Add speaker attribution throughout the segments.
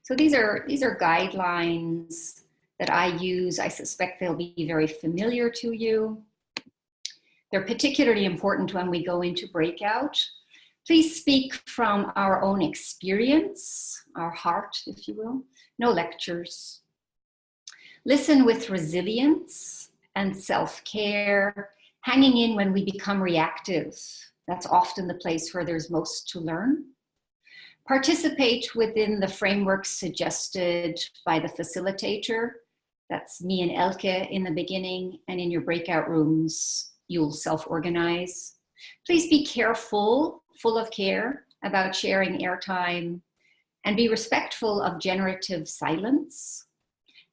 Speaker 1: So these are guidelines that I use. I suspect they'll be very familiar to you. They're particularly important when we go into breakout. Please speak from our own experience, our heart, if you will. No lectures. Listen with resilience and self-care, hanging in when we become reactive. That's often the place where there's most to learn. Participate within the frameworks suggested by the facilitator. That's me and Elke in the beginning, and in your breakout rooms, you'll self-organize. Please be careful, full of care about sharing airtime, and be respectful of generative silence.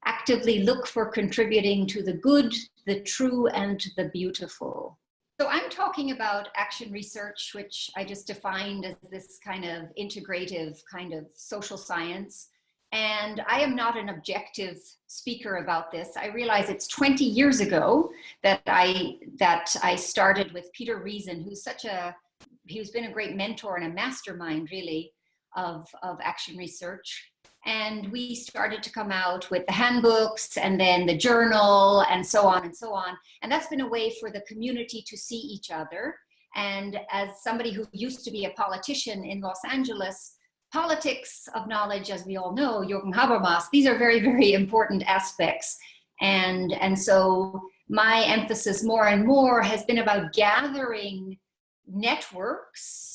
Speaker 1: Actively look for contributing to the good, the true, and the beautiful. So I'm talking about action research, which I just defined as this kind of integrative kind of social science. And I am not an objective speaker about this. I realize it's 20 years ago that I started with Peter Reason, who's been a great mentor and a mastermind really of action research. And we started to come out with the handbooks and then the journal and so on and so on. And that's been a way for the community to see each other. And as somebody who used to be a politician in Los Angeles, politics of knowledge, as we all know, Jürgen Habermas, these are very, very important aspects. And so my emphasis more and more has been about gathering networks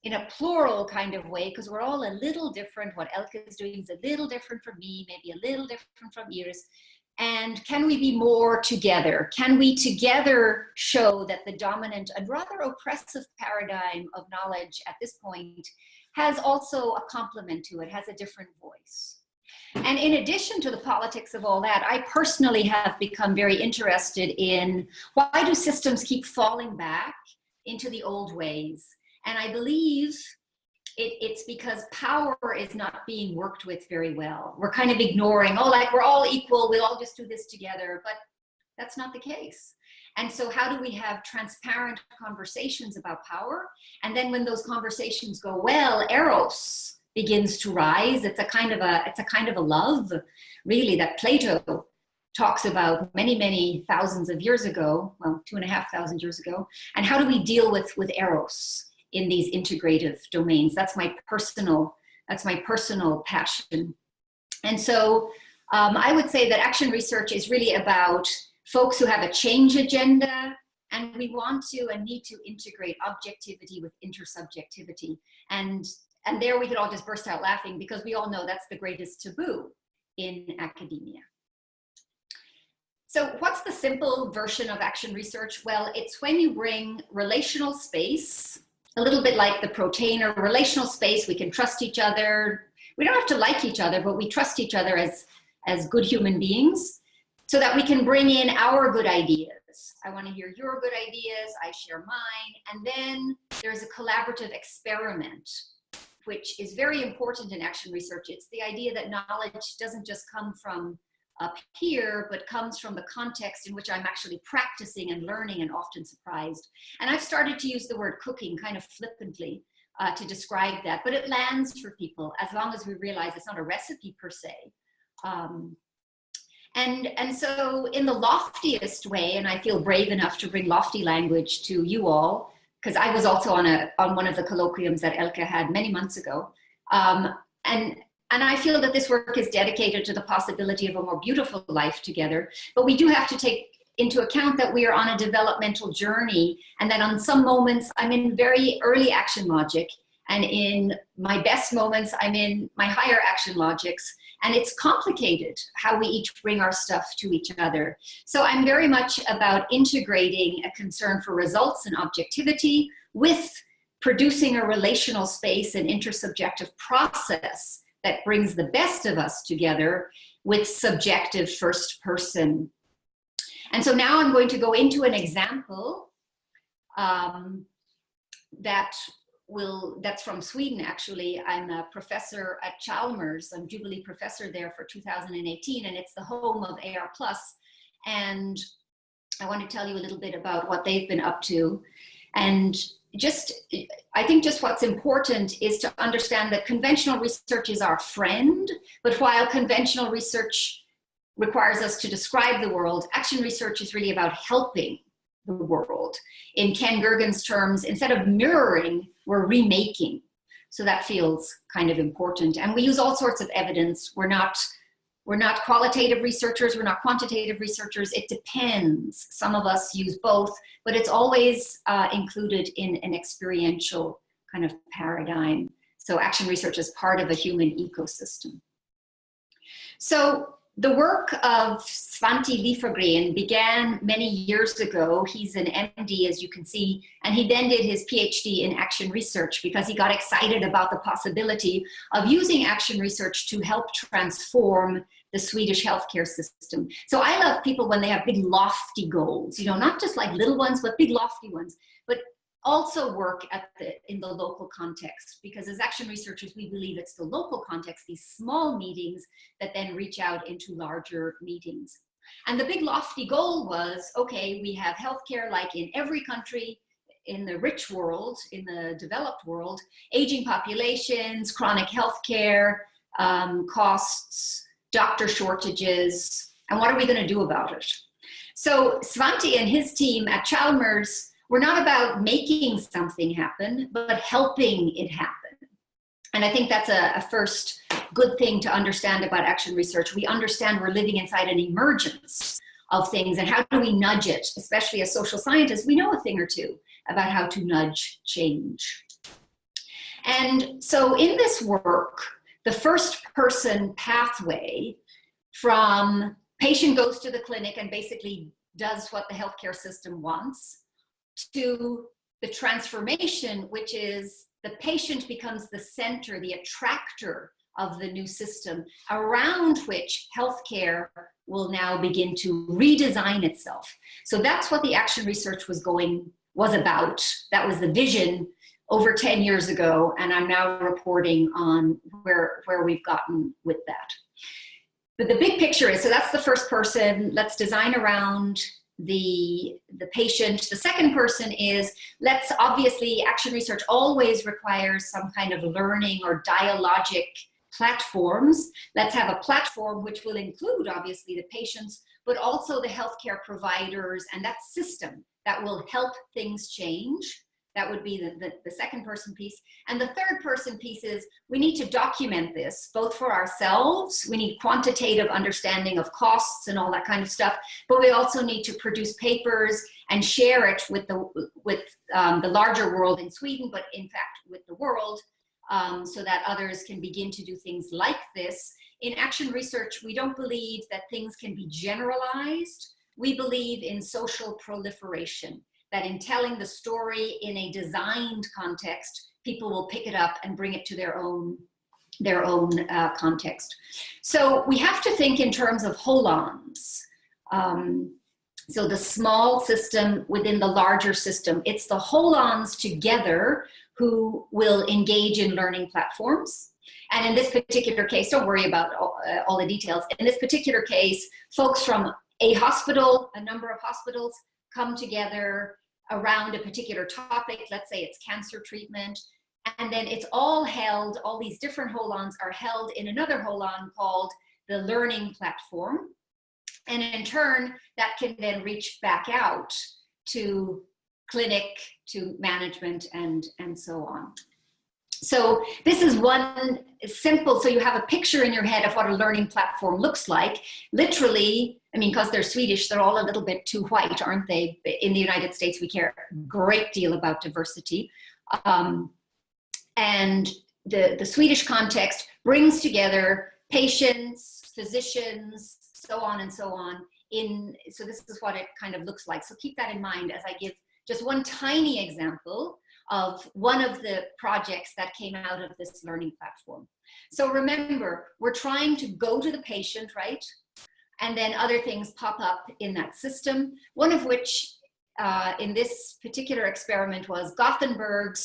Speaker 1: in a plural kind of way, because we're all a little different. What Elke is doing is a little different from me, maybe a little different from Iris. And can we be more together? Can we together show that the dominant and rather oppressive paradigm of knowledge at this point has also a complement to it, has a different voice? And in addition to the politics of all that, I personally have become very interested in why do systems keep falling back into the old ways? And I believe it's because power is not being worked with very well. We're kind of ignoring, oh, like we're all equal, we'll all just do this together, but that's not the case. And so how do we have transparent conversations about power? And then when those conversations go well, eros begins to rise. It's a kind of a love, really, that Plato talks about many, many thousands of years ago, well, 2,500 years ago. And how do we deal with eros in these integrative domains? That's my personal passion. And so I would say that action research is really about folks who have a change agenda, and we want to and need to integrate objectivity with intersubjectivity. And there we could all just burst out laughing, because we all know that's the greatest taboo in academia. So what's the simple version of action research? Well, it's when you bring relational space, a little bit like the protein or relational space. We can trust each other. We don't have to like each other, but we trust each other as good human beings, so that we can bring in our good ideas. I want to hear your good ideas, I share mine. And then there's a collaborative experiment, which is very important in action research. It's the idea that knowledge doesn't just come from up here, but comes from the context in which I'm actually practicing and learning and often surprised. And I've started to use the word cooking kind of flippantly to describe that, but it lands for people as long as we realize it's not a recipe per se. And so in the loftiest way, and I feel brave enough to bring lofty language to you all, because I was also on one of the colloquiums that Elke had many months ago. And I feel that this work is dedicated to the possibility of a more beautiful life together. But we do have to take into account that we are on a developmental journey, and that on some moments I'm in very early action logic, and in my best moments I'm in my higher action logics. And it's complicated how we each bring our stuff to each other. So I'm very much about integrating a concern for results and objectivity with producing a relational space and intersubjective process that brings the best of us together with subjective first person. And so now I'm going to go into an example that's from Sweden, actually. I'm a professor at Chalmers. I'm Jubilee Professor there for 2018, and it's the home of AR+. And I want to tell you a little bit about what they've been up to. And I think just what's important is to understand that conventional research is our friend, but while conventional research requires us to describe the world, action research is really about helping the world. In Ken Gergen's terms, instead of mirroring, we're remaking. So that feels kind of important. And we use all sorts of evidence. We're not qualitative researchers, we're not quantitative researchers. It depends. Some of us use both, but it's always included in an experiential kind of paradigm. So action research is part of a human ecosystem. So the work of Svante Liefvergren began many years ago. He's an MD, as you can see, and he then did his PhD in action research because he got excited about the possibility of using action research to help transform the Swedish healthcare system. So I love people when they have big lofty goals, you know, not just like little ones, but big lofty ones, but also work in the local context, because as action researchers, we believe it's the local context, these small meetings that then reach out into larger meetings. And the big lofty goal was, okay, we have healthcare like in every country, in the rich world, in the developed world, aging populations, chronic healthcare, costs, doctor shortages, and what are we going to do about it? So Svante and his team at Chalmers were not about making something happen, but helping it happen. And I think that's a first good thing to understand about action research. We understand we're living inside an emergence of things, and how do we nudge it? Especially as social scientists, we know a thing or two about how to nudge change. And so in this work, the first person pathway from patient goes to the clinic and basically does what the healthcare system wants, to the transformation, which is the patient becomes the center, the attractor of the new system, around which healthcare will now begin to redesign itself. So that's what the action research was about. That was the vision over 10 years ago, and I'm now reporting on where we've gotten with that. But the big picture is, so that's the first person, let's design around the patient. The second person is, let's obviously, action research always requires some kind of learning or dialogic platforms. Let's have a platform which will include obviously the patients, but also the healthcare providers and that system that will help things change. That would be the second person piece. And the third person piece is, we need to document this, both for ourselves, we need quantitative understanding of costs and all that kind of stuff, but we also need to produce papers and share it with the larger world in Sweden, but in fact with the world, so that others can begin to do things like this. In action research, we don't believe that things can be generalized. We believe in social proliferation, that in telling the story in a designed context, people will pick it up and bring it to their own context. So we have to think in terms of holons. So the small system within the larger system, it's the holons together who will engage in learning platforms. And in this particular case, don't worry about all the details. In this particular case, folks from a hospital, a number of hospitals, come together around a particular topic. Let's say it's cancer treatment. And then it's all held, all these different holons are held in another holon called the learning platform. And in turn, that can then reach back out to clinic, to management, and so on. So this is one simple, so you have a picture in your head of what a learning platform looks like. Literally, I mean, because they're Swedish, they're all a little bit too white, aren't they? In the United States, we care a great deal about diversity. And the Swedish context brings together patients, physicians, so on and so on. So this is what it kind of looks like. So keep that in mind as I give just one tiny example of one of the projects that came out of this learning platform. So remember, we're trying to go to the patient, right? And then other things pop up in that system, one of which in this particular experiment was Gothenburg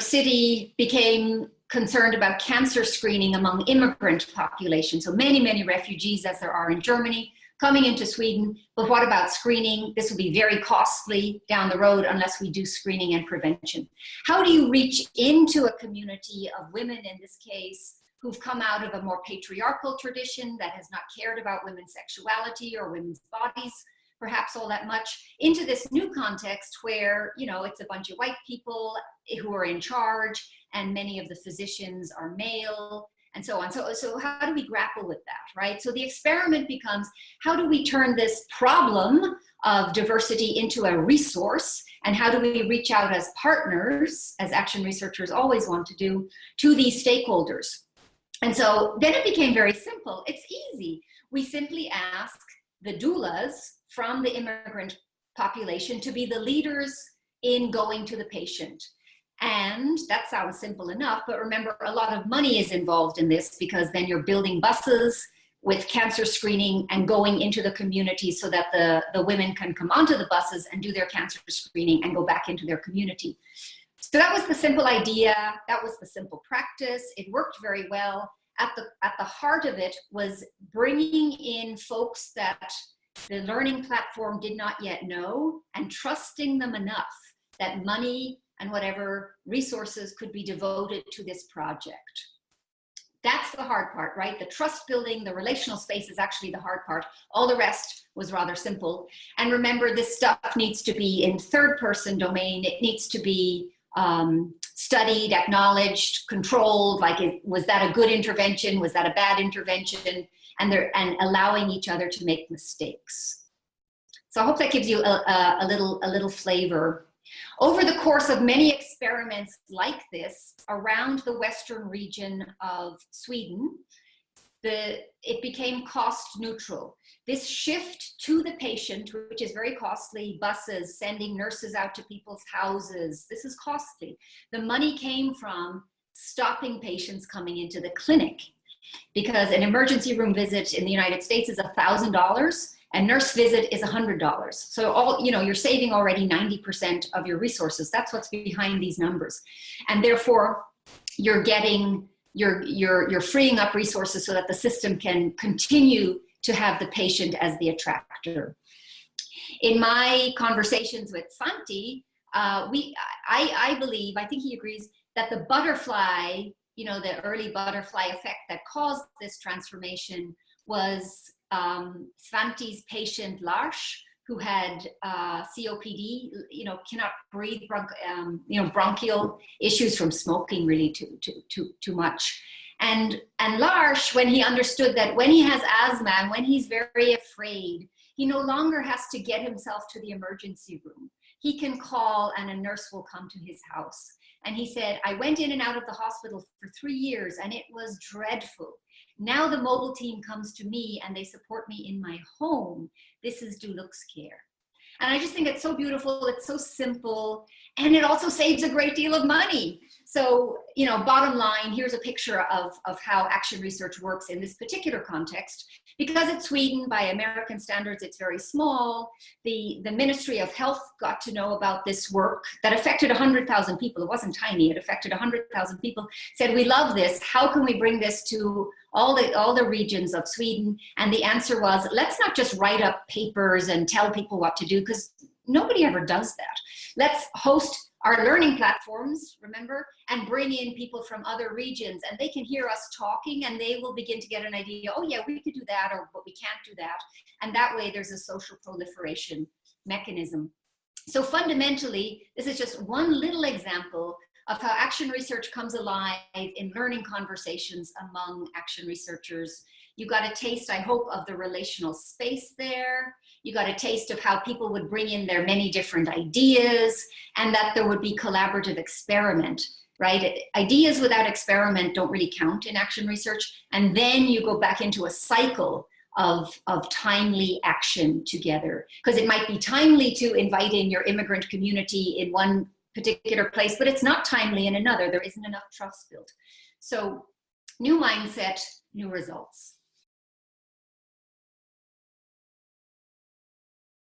Speaker 1: City became concerned about cancer screening among immigrant populations. So many, many refugees, as there are in Germany, coming into Sweden, but what about screening? This will be very costly down the road unless we do screening and prevention. How do you reach into a community of women, in this case, who've come out of a more patriarchal tradition that has not cared about women's sexuality or women's bodies perhaps all that much, into this new context where, you know, it's a bunch of white people who are in charge and many of the physicians are male and so on. So how do we grapple with that, right? So the experiment becomes, how do we turn this problem of diversity into a resource, and how do we reach out as partners, as action researchers always want to do, to these stakeholders? And so then it became very simple. It's easy. We simply ask the doulas from the immigrant population to be the leaders in going to the patient. And that sounds simple enough, but remember, a lot of money is involved in this, because then you're building buses with cancer screening and going into the community so that the women can come onto the buses and do their cancer screening and go back into their community. So that was the simple idea. That was the simple practice. It worked very well. At the heart of it was bringing in folks that the learning platform did not yet know, and trusting them enough that money and whatever resources could be devoted to this project. That's the hard part, right? The trust building, the relational space is actually the hard part. All the rest was rather simple. And remember, this stuff needs to be in third person domain. It needs to be studied, acknowledged, controlled, like was that a good intervention? Was that a bad intervention? And allowing each other to make mistakes. So I hope that gives you a little flavor. Over the course of many experiments like this around the western region of Sweden, it became cost neutral. This shift to the patient, which is very costly, buses, sending nurses out to people's houses, this is costly. The money came from stopping patients coming into the clinic, because an emergency room visit in the United States is $1,000, and nurse visit is $100. So you're saving already 90% of your resources. That's what's behind these numbers. And therefore, you're freeing up resources so that the system can continue to have the patient as the attractor. In my conversations with Santi, I believe, I think he agrees, that the butterfly, the early butterfly effect that caused this transformation was Svanti's patient Lars, who had COPD, cannot breathe, bronchial issues from smoking really too much. And Lars, when he understood that when he has asthma and when he's very afraid, he no longer has to get himself to the emergency room. He can call and a nurse will come to his house. And he said, I went in and out of the hospital for 3 years and it was dreadful. Now the mobile team comes to me and they support me in my home. This is Dulux Care. And I just think it's so beautiful, it's so simple, and it also saves a great deal of money. So, bottom line, here's a picture of how action research works in this particular context. Because it's Sweden, by American standards, it's very small. The Ministry of Health got to know about this work that affected 100,000 people. It wasn't tiny, it affected 100,000 people. Said, we love this. How can we bring this to all the regions of Sweden? And the answer was, let's not just write up papers and tell people what to do, because nobody ever does that. Let's host our learning platforms, remember, and bring in people from other regions, and they can hear us talking and they will begin to get an idea, oh yeah, we could do that, or but we can't do that. And that way there's a social proliferation mechanism. So fundamentally, this is just one little example of how action research comes alive in learning conversations among action researchers. You got a taste, I hope, of the relational space there. You got a taste of how people would bring in their many different ideas, and that there would be collaborative experiment, right? Ideas without experiment don't really count in action research. And then you go back into a cycle of timely action together. Because it might be timely to invite in your immigrant community in one particular place, but it's not timely in another. There isn't enough trust built. So new mindset, new results.